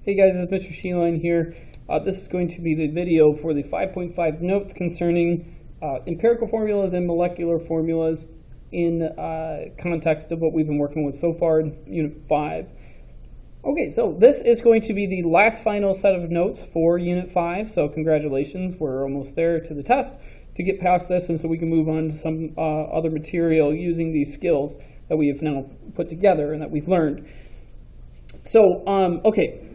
Hey guys, it's Mr. Sheeline here. This is going to be the video for the 5.5 notes concerning empirical formulas and molecular formulas in context of what we've been working with so far in Unit 5. Okay, so this is going to be the last final set of notes for Unit 5, so congratulations, we're almost there to the test to get past this, and so we can move on to some other material using these skills that we have now put together and that we've learned. So, okay.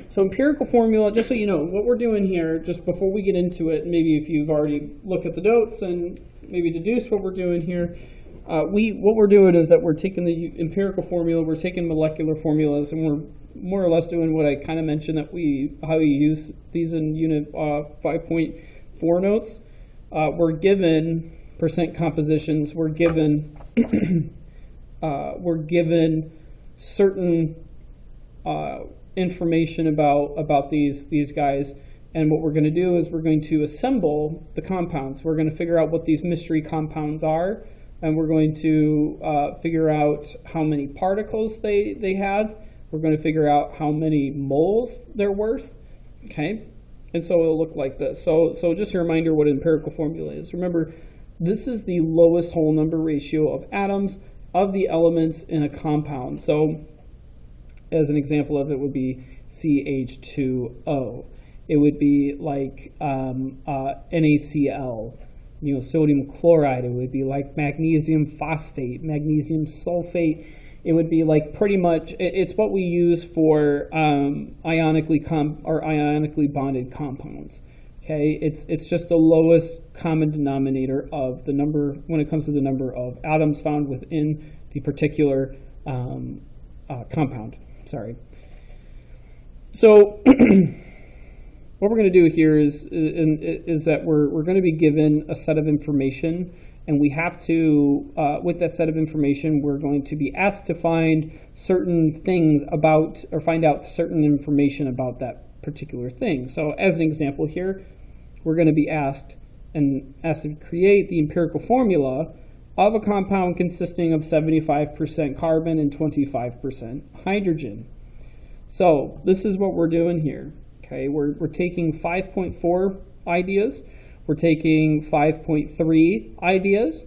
So empirical formula, just so you know, what we're doing here, just before we get into it, maybe if you've already looked at the notes and maybe deduced what we're doing here, what we're doing is that we're taking the empirical formula, we're taking molecular formulas, and we're more or less doing what I kind of mentioned that how we use these in Unit 5.4 notes. We're given percent compositions, we're given certain information about these guys, and what we're going to do is we're going to assemble the compounds. We're going to figure out what these mystery compounds are, and we're going to figure out how many particles they have. We're going to figure out how many moles they're worth, okay? And so it'll look like this. So just a reminder what an empirical formula is. Remember, this is the lowest whole number ratio of atoms of the elements in a compound. So as an example of it would be CH2O. It would be like NaCl, sodium chloride. It would be like magnesium phosphate, magnesium sulfate. It would be like pretty much, it's what we use for ionically bonded compounds. Okay, it's just the lowest common denominator of the number when it comes to the number of atoms found within the particular compound. Sorry. So what we're going to do here is that we're going to be given a set of information, and we have to, with that set of information, we're going to be asked to find certain things about, or find out certain information about that particular thing. So as an example here, we're going to be asked to create the empirical formula of a compound consisting of 75% carbon and 25% hydrogen. So this is what we're doing here. Okay, we're taking 5.4 ideas, we're taking 5.3 ideas,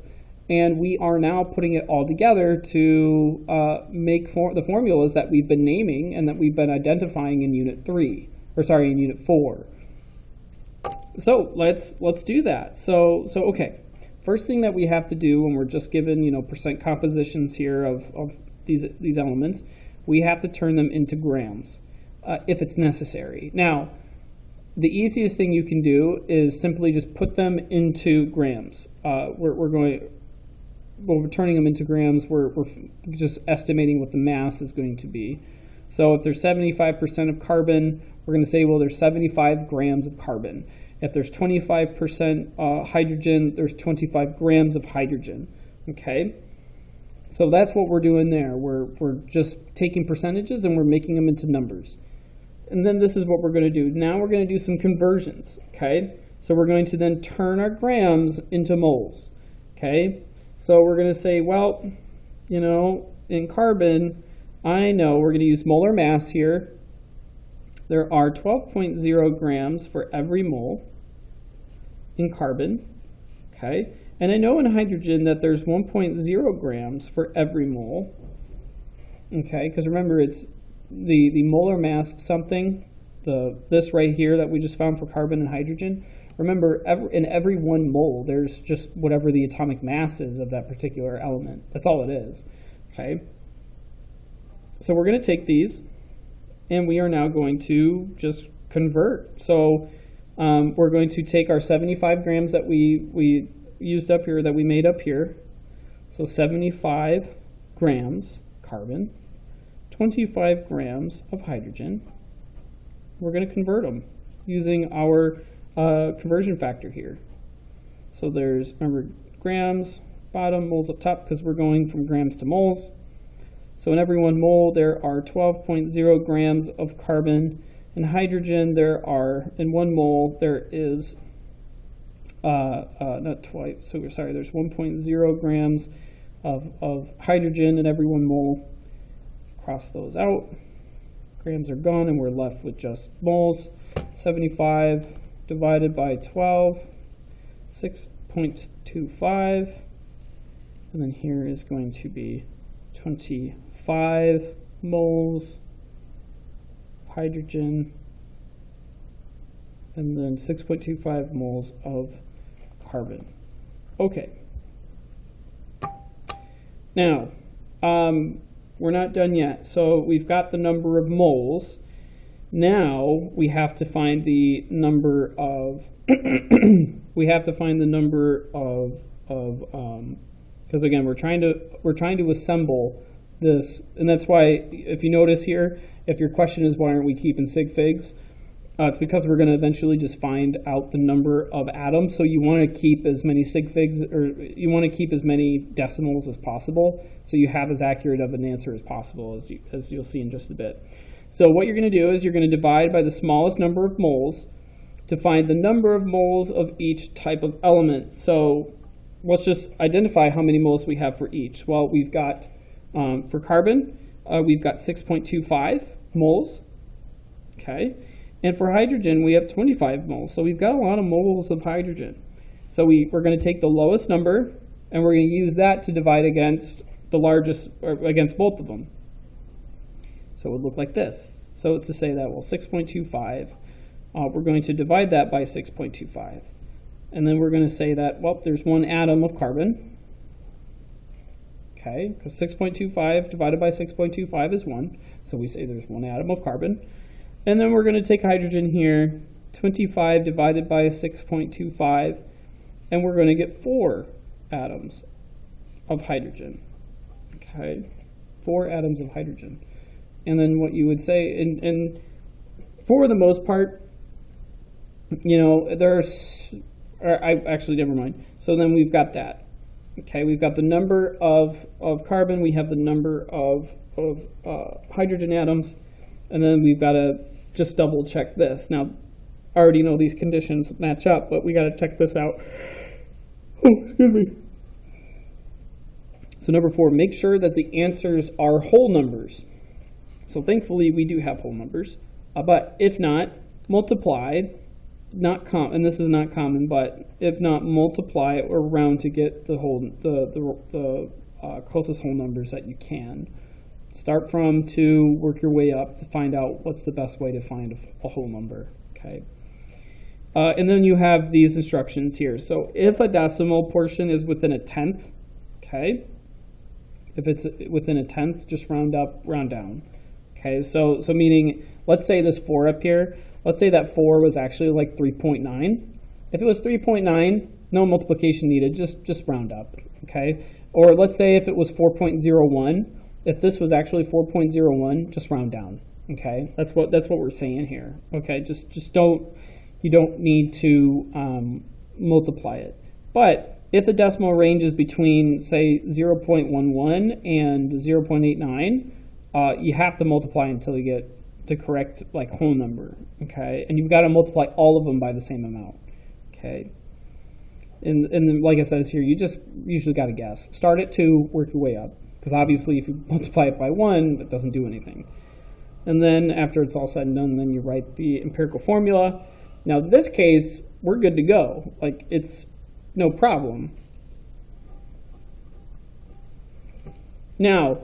and we are now putting it all together to make the formulas that we've been naming and that we've been identifying in Unit 4. So let's do that. So okay. First thing that we have to do when we're just given, percent compositions here of these elements, we have to turn them into grams if it's necessary. Now, the easiest thing you can do is simply just put them into grams. We're turning them into grams, we're just estimating what the mass is going to be. So if there's 75% of carbon, we're going to say, well, there's 75 grams of carbon. If there's 25% hydrogen, there's 25 grams of hydrogen, okay? So that's what we're doing there. We're just taking percentages and we're making them into numbers. And then this is what we're going to do. Now we're going to do some conversions, okay? So we're going to then turn our grams into moles, okay? So we're going to say, well, in carbon, I know we're going to use molar mass here. There are 12.0 grams for every mole in carbon, okay? And I know in hydrogen that there's 1.0 grams for every mole, okay? Because remember, it's the molar mass something, this right here that we just found for carbon and hydrogen. Remember, in every 1 mole, there's just whatever the atomic mass is of that particular element. That's all it is, okay? So we're going to take these, and we are now going to just convert. So we're going to take our 75 grams that we used up here, that we made up here. So 75 grams carbon, 25 grams of hydrogen. We're going to convert them using our conversion factor here. So there's, remember, grams, bottom, moles up top, because we're going from grams to moles. So in every 1 mole, there are 12.0 grams of carbon. In hydrogen, in 1 mole, there is, there's 1.0 grams of hydrogen in every 1 mole. Cross those out. grams are gone, and we're left with just moles. 75 divided by 12, 6.25. And then here is going to be 25 moles of hydrogen, and then 6.25 moles of carbon. Okay. Now, we're not done yet. So we've got the number of moles. Now we have to find the number of because again we're trying to assemble this, and that's why if you notice here, if your question is why aren't we keeping sig figs, it's because we're going to eventually just find out the number of atoms. So you want to keep as many sig figs, or you want to keep as many decimals as possible, so you have as accurate of an answer as possible, as you'll see in just a bit. So what you're going to do is you're going to divide by the smallest number of moles to find the number of moles of each type of element. So let's just identify how many moles we have for each. Well, we've got, for carbon, we've got 6.25 moles, okay? And for hydrogen, we have 25 moles. So we've got a lot of moles of hydrogen. So we're going to take the lowest number, and we're going to use that to divide against the largest, or against both of them. So it would look like this. So it's to say that, well, 6.25, we're going to divide that by 6.25. And then we're going to say that, well, there's one atom of carbon. Okay, because 6.25 divided by 6.25 is 1. So we say there's one atom of carbon. And then we're going to take hydrogen here, 25 divided by 6.25, and we're going to get 4 atoms of hydrogen. Okay, 4 atoms of hydrogen. And then what you would say, and for the most part, you know, actually, never mind. So then we've got that. Okay, we've got the number of carbon, we have the number of hydrogen atoms, and then we've got to just double check this. Now, I already know these conditions match up, but we got to check this out. Oh, excuse me. So number 4, make sure that the answers are whole numbers. So thankfully, we do have whole numbers. But if not, multiply, and this is not common, but if not, multiply or round to get the closest whole numbers that you can. Start from 2, work your way up to find out what's the best way to find a whole number. Okay. And then you have these instructions here. So if a decimal portion is within a tenth, okay, if it's within a tenth, just round up, round down. Okay, so meaning, let's say this 4 up here, let's say that 4 was actually like 3.9. If it was 3.9, no multiplication needed, just round up, okay? Or let's say if it was 4.01, if this was actually 4.01, just round down, okay? That's what we're saying here, okay? Just you don't need to multiply it. But if the decimal range is between, say, 0.11 and 0.89, you have to multiply until you get the correct whole number, okay? And you've got to multiply all of them by the same amount, okay? And then, like it says here, you just usually got to guess. Start at 2, work your way up, because obviously if you multiply it by 1, it doesn't do anything. And then after it's all said and done, then you write the empirical formula. Now in this case, we're good to go. Like, it's no problem. Now,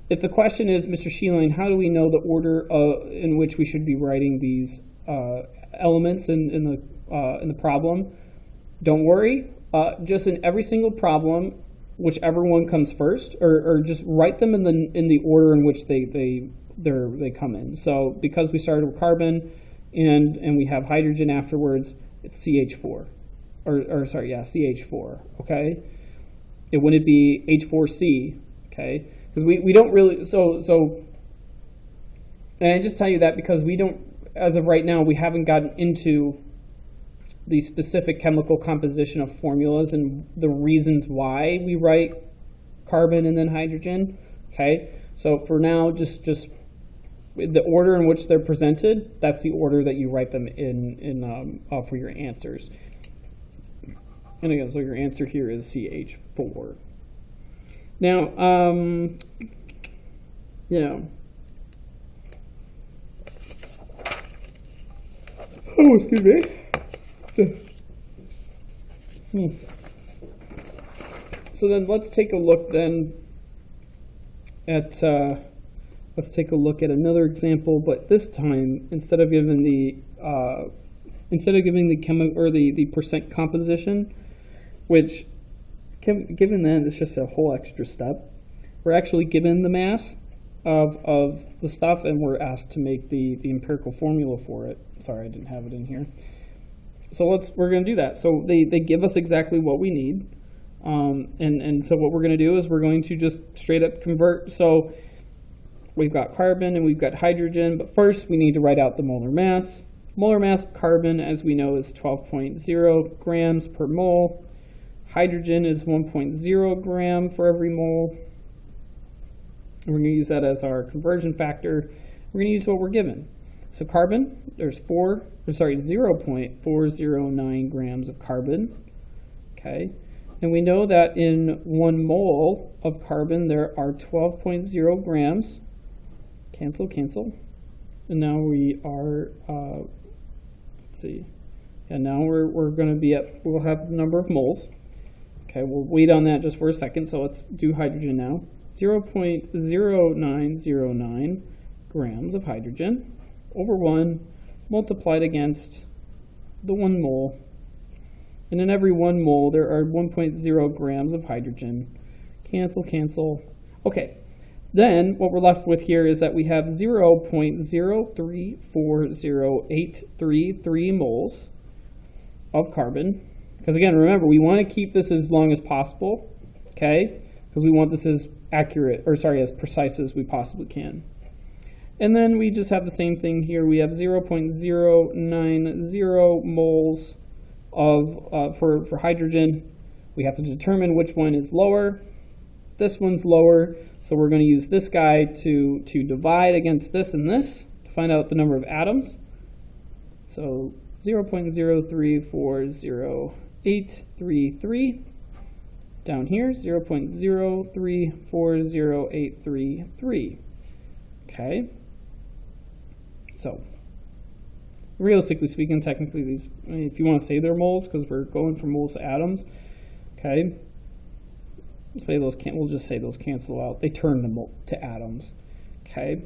if the question is, Mr. Sheeline, how do we know the order in which we should be writing these elements in the problem? Don't worry. Just in every single problem, whichever one comes first, or just write them in the order in which they come in. So because we started with carbon and we have hydrogen afterwards, it's CH4, CH4. Okay, it wouldn't be H4C. Okay. Because we don't really, so, and I just tell you that because we don't, as of right now, we haven't gotten into the specific chemical composition of formulas and the reasons why we write carbon and then hydrogen, okay? So for now, just the order in which they're presented, that's the order that you write them in for your answers. And again, so your answer here is CH4. Now, Oh, excuse me. So then let's take a look then at another example, but this time instead of giving the chemical or the percent composition, which given that it's just a whole extra step, we're actually given the mass of the stuff, and we're asked to make the empirical formula for it. Sorry, I didn't have it in here. So we're going to do that. So they give us exactly what we need, and so what we're going to do is we're going to just straight up convert. So we've got carbon and we've got hydrogen, but first we need to write out the molar mass. Molar mass of carbon, as we know, is 12.0 grams per mole. Hydrogen is 1.0 gram for every mole. And we're going to use that as our conversion factor. We're going to use what we're given. So carbon, there's 0.409 grams of carbon. Okay, and we know that in 1 mole of carbon there are 12.0 grams. Cancel, cancel. And now we are, let's see. And now we're going to be at, we'll have the number of moles. Okay, we'll wait on that just for a second. So let's do hydrogen now. 0.0909 grams of hydrogen over 1 multiplied against the 1 mole. And in every 1 mole there are 1.0 grams of hydrogen. Cancel, cancel. Okay, then what we're left with here is that we have 0.0340833 moles of carbon. Because again, remember, we want to keep this as long as possible, okay? Because we want this as accurate, or sorry, as precise as we possibly can. And then we just have the same thing here. We have 0.090 moles of for hydrogen. We have to determine which one is lower. This one's lower, so we're going to use this guy to divide against this and this to find out the number of atoms. So 0.0340833. Down here, 0.0340833. Okay. So, realistically speaking, technically these, I mean, if you want to say they're moles, because we're going from moles to atoms, okay. We'll just say those cancel out. They turn to atoms. Okay.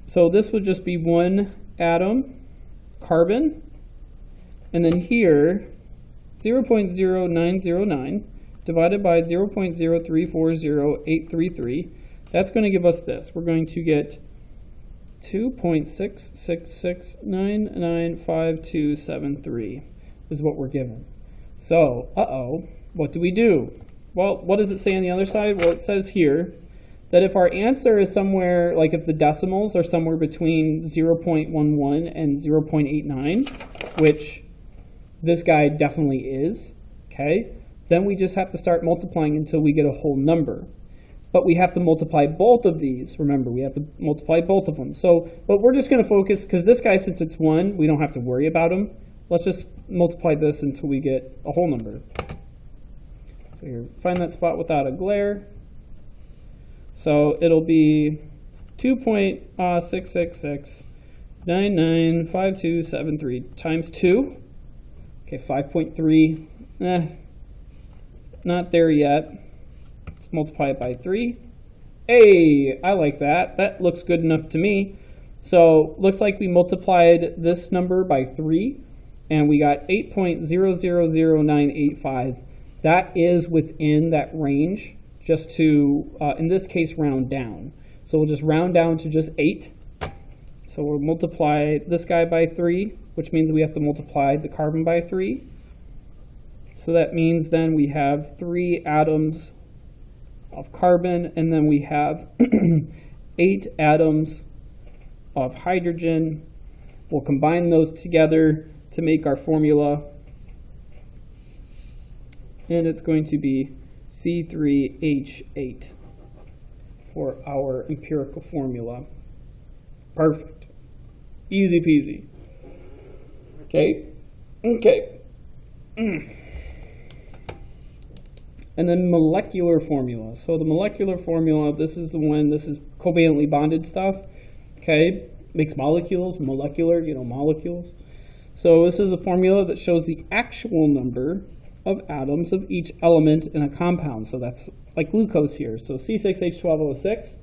So this would just be 1 atom, carbon, and then here 0.0909 divided by 0.0340833. That's going to give us this. We're going to get 2.666995273 is what we're given. So, what do we do? Well, what does it say on the other side? Well, it says here that if our answer is somewhere, like if the decimals are somewhere between 0.11 and 0.89, which this guy definitely is, okay, then we just have to start multiplying until we get a whole number. But we have to multiply both of these. Remember, we have to multiply both of them. So, but we're just going to focus, because this guy, since it's 1, we don't have to worry about him. Let's just multiply this until we get a whole number. So here, find that spot without a glare. So it'll be 2.666995273 times 2. Okay, 5.3. Not there yet. Let's multiply it by 3. Hey, I like that. That looks good enough to me. So looks like we multiplied this number by 3, and we got 8.000985. That is within that range, just to, in this case, round down. So we'll just round down to just 8. So we'll multiply this guy by 3, which means we have to multiply the carbon by 3. So that means then we have 3 atoms of carbon, and then we have 8 atoms of hydrogen. We'll combine those together to make our formula, and it's going to be C3H8 for our empirical formula. Perfect. Easy peasy. Okay. And then molecular formula. So the molecular formula, this is the one, this is covalently bonded stuff. Okay. makes molecules, molecular, molecules. So this is a formula that shows the actual number of atoms of each element in a compound. So that's like glucose here. So C6H12O6.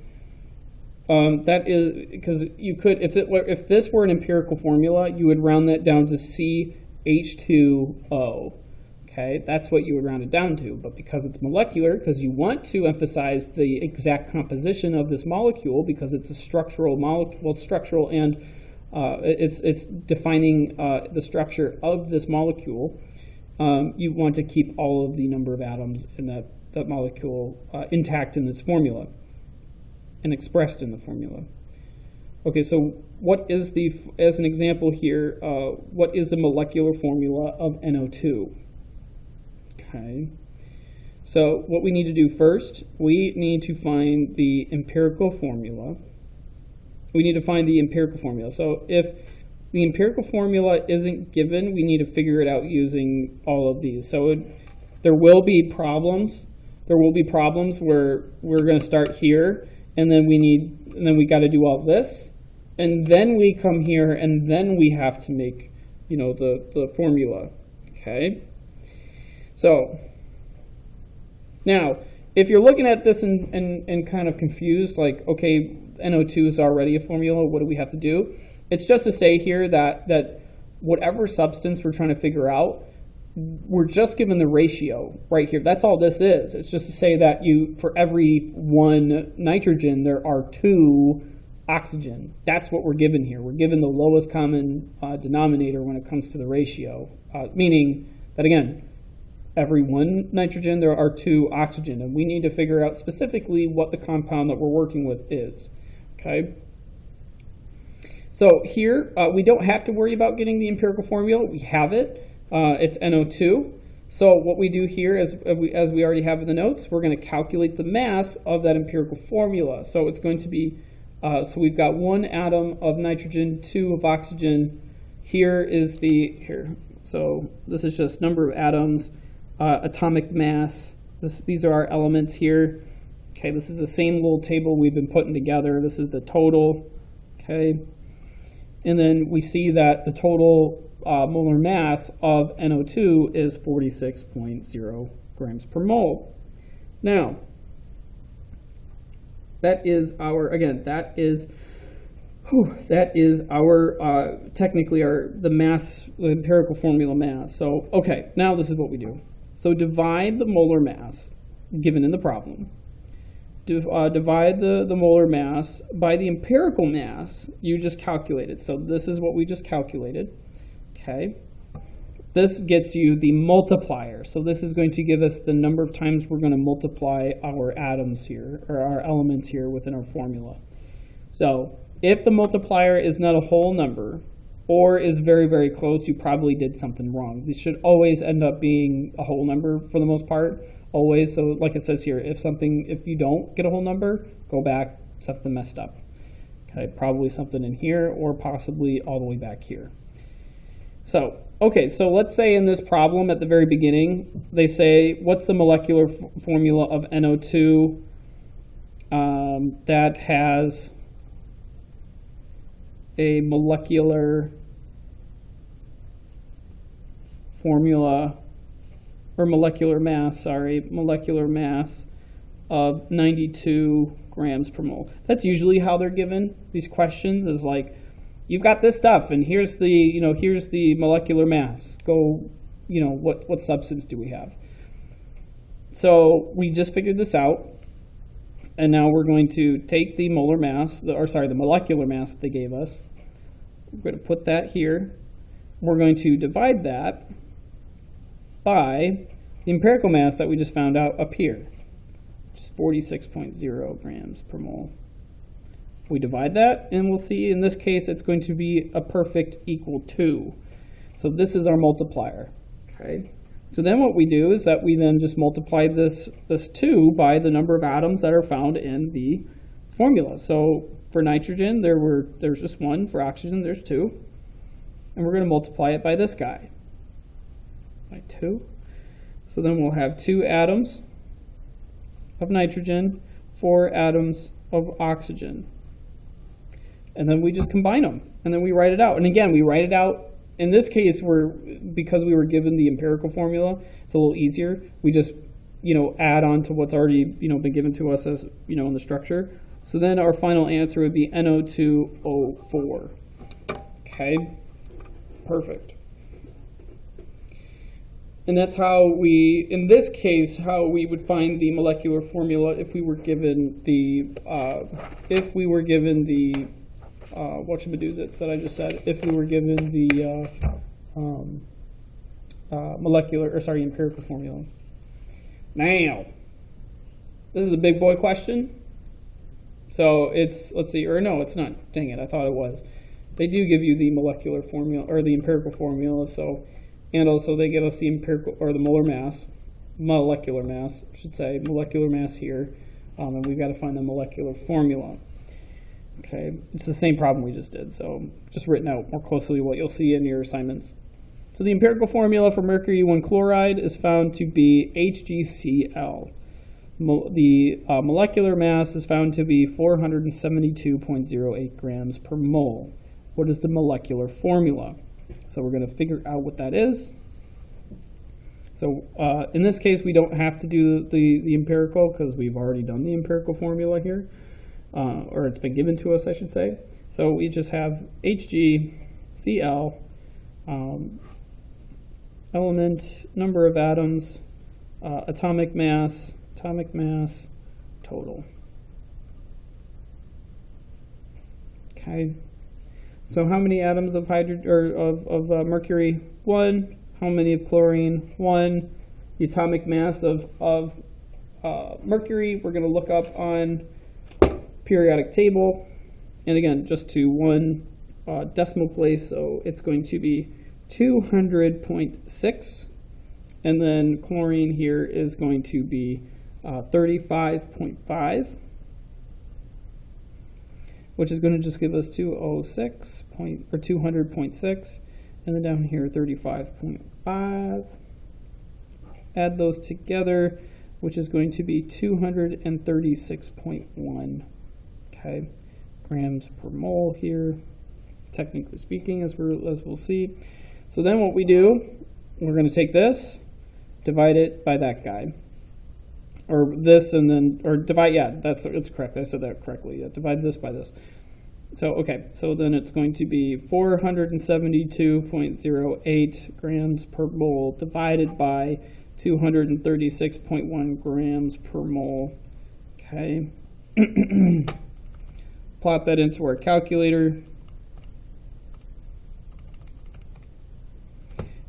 That is because you could, if this were an empirical formula, you would round that down to CH2O. Okay, that's what you would round it down to. But because it's molecular, because you want to emphasize the exact composition of this molecule, because it's a structural molecule, well, it's structural and it's defining the structure of this molecule. You want to keep all of the number of atoms in that molecule intact in this formula and expressed in the formula. Okay, so what is as an example here, what is the molecular formula of NO2? Okay, so what we need to do first, we need to find the empirical formula. We need to find the empirical formula. So if the empirical formula isn't given, we need to figure it out using all of these. So there will be problems. There will be problems where we're going to start here, and then we got to do all this, and then we come here, and then we have to make, the formula. Okay. So now, if you're looking at this and kind of confused, like, okay, NO2 is already a formula, what do we have to do? It's just to say here that whatever substance we're trying to figure out, we're just given the ratio right here. That's all this is. It's just to say that for every one nitrogen, there are 2 oxygen. That's what we're given here. We're given the lowest common denominator when it comes to the ratio, meaning that, again, every 1 nitrogen, there are 2 oxygen, and we need to figure out specifically what the compound that we're working with is. Okay. So here, we don't have to worry about getting the empirical formula. We have it. It's NO2. So what we do here, as we already have in the notes, we're going to calculate the mass of that empirical formula. So it's going to be, so we've got 1 atom of nitrogen, 2 of oxygen. So this is just number of atoms, atomic mass. These are our elements here. Okay, this is the same little table we've been putting together. This is the total. Okay. And then we see that the total molar mass of NO2 is 46.0 grams per mole. Now, that is our, again, that is our, technically the mass, the empirical formula mass. So, okay, now this is what we do. So divide the molar mass given in the problem. Divide the molar mass by the empirical mass you just calculated. So this is what we just calculated. Okay. This gets you the multiplier. So this is going to give us the number of times we're going to multiply our atoms here, or our elements here within our formula. So if the multiplier is not a whole number, or is very, very close, you probably did something wrong. These should always end up being a whole number for the most part. Always. So like it says here, if you don't get a whole number, go back, something messed up. Okay, probably something in here or possibly all the way back here. So, okay, so let's say in this problem at the very beginning, they say, what's the molecular formula of NO2 that has a molecular formula, or molecular mass of 92 grams per mole. That's usually how they're given these questions, is like, you've got this stuff, and here's the molecular mass. Go, what substance do we have? So we just figured this out, and now we're going to take the molar mass, the molecular mass that they gave us. We're going to put that here. We're going to divide that by the empirical mass that we just found out up here, which is 46.0 grams per mole. We divide that, and we'll see in this case it's going to be a perfect equal 2. So this is our multiplier. Okay. So then what we do is that we then just multiply this 2 by the number of atoms that are found in the formula. So for nitrogen, there's just 1. For oxygen, there's 2. And we're going to multiply it by this guy, by 2. So then we'll have 2 atoms of nitrogen, 4 atoms of oxygen. and then we just combine them, and then we write it out. And again, we write it out. In this case, because we were given the empirical formula, it's a little easier. We just, add on to what's already, been given to us as, in the structure. So then our final answer would be NO2O4. Okay, perfect. And that's how in this case, how we would find the molecular formula if we were given the, whatchamajigits that I just said, if we were given the empirical formula. Now, this is a big boy question. So it's, let's see, or no, it's not. Dang it, I thought it was. They do give you the molecular formula, or the empirical formula, so, and also they give us the empirical, or the molecular mass, I should say, molecular mass here, and we've got to find the molecular formula. Okay, it's the same problem we just did, so just written out more closely what you'll see in your assignments. So the empirical formula for mercury 1 chloride is found to be HgCl. The molecular mass is found to be 472.08 grams per mole. What is the molecular formula? So we're going to figure out what that is. So in this case, we don't have to do the empirical because we've already done the empirical formula here. Or it's been given to us, I should say. So we just have HgCl, element, number of atoms, atomic mass, total. Okay. So how many atoms of mercury? 1. How many of chlorine? 1. The atomic mass of mercury, we're going to look up on periodic table, and again, just to one decimal place, so it's going to be 200.6, and then chlorine here is going to be 35.5, which is going to just give us 200.6, and then down here 35.5. Add those together, which is going to be 236.1. Okay, grams per mole here, technically speaking, as we'll see. So then what we do, we're going to take this, divide it by that guy, or this, and then, or divide, yeah, it's correct. I said that correctly. Yeah, divide this by this. So, okay, so then it's going to be 472.08 grams per mole divided by 236.1 grams per mole. Okay. Plot that into our calculator.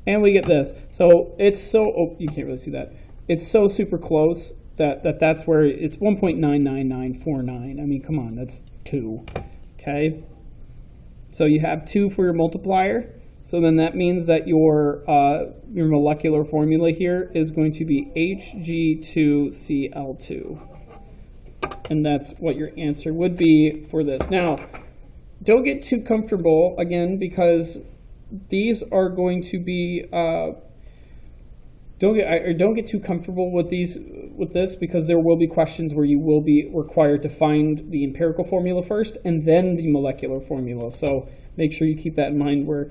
And we get this. So it's so, oh, you can't really see that. It's so super close that's where it's 1.99949. I mean, come on, that's 2. Okay. So you have 2 for your multiplier. So then that means that your molecular formula here is going to be Hg2Cl2. And that's what your answer would be for this. Now, don't get too comfortable, again, because these are going to be, don't get too comfortable with this, because there will be questions where you will be required to find the empirical formula first and then the molecular formula. So make sure you keep that in mind, where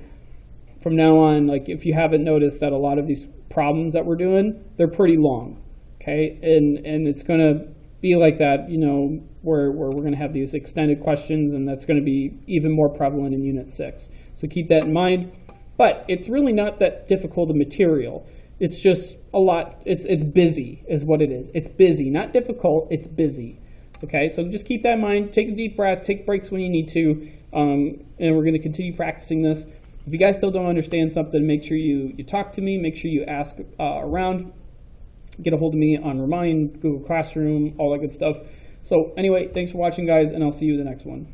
from now on, like if you haven't noticed that a lot of these problems that we're doing, they're pretty long, okay? And it's going to be like that, where we're going to have these extended questions, and that's going to be even more prevalent in Unit 6. So keep that in mind. But it's really not that difficult a material. It's just a lot, it's busy is what it is. It's busy, not difficult, it's busy. Okay, so just keep that in mind. Take a deep breath, take breaks when you need to, and we're going to continue practicing this. If you guys still don't understand something, make sure you talk to me, make sure you ask around. Get a hold of me on Remind, Google Classroom, all that good stuff. So anyway, thanks for watching, guys, and I'll see you in the next one.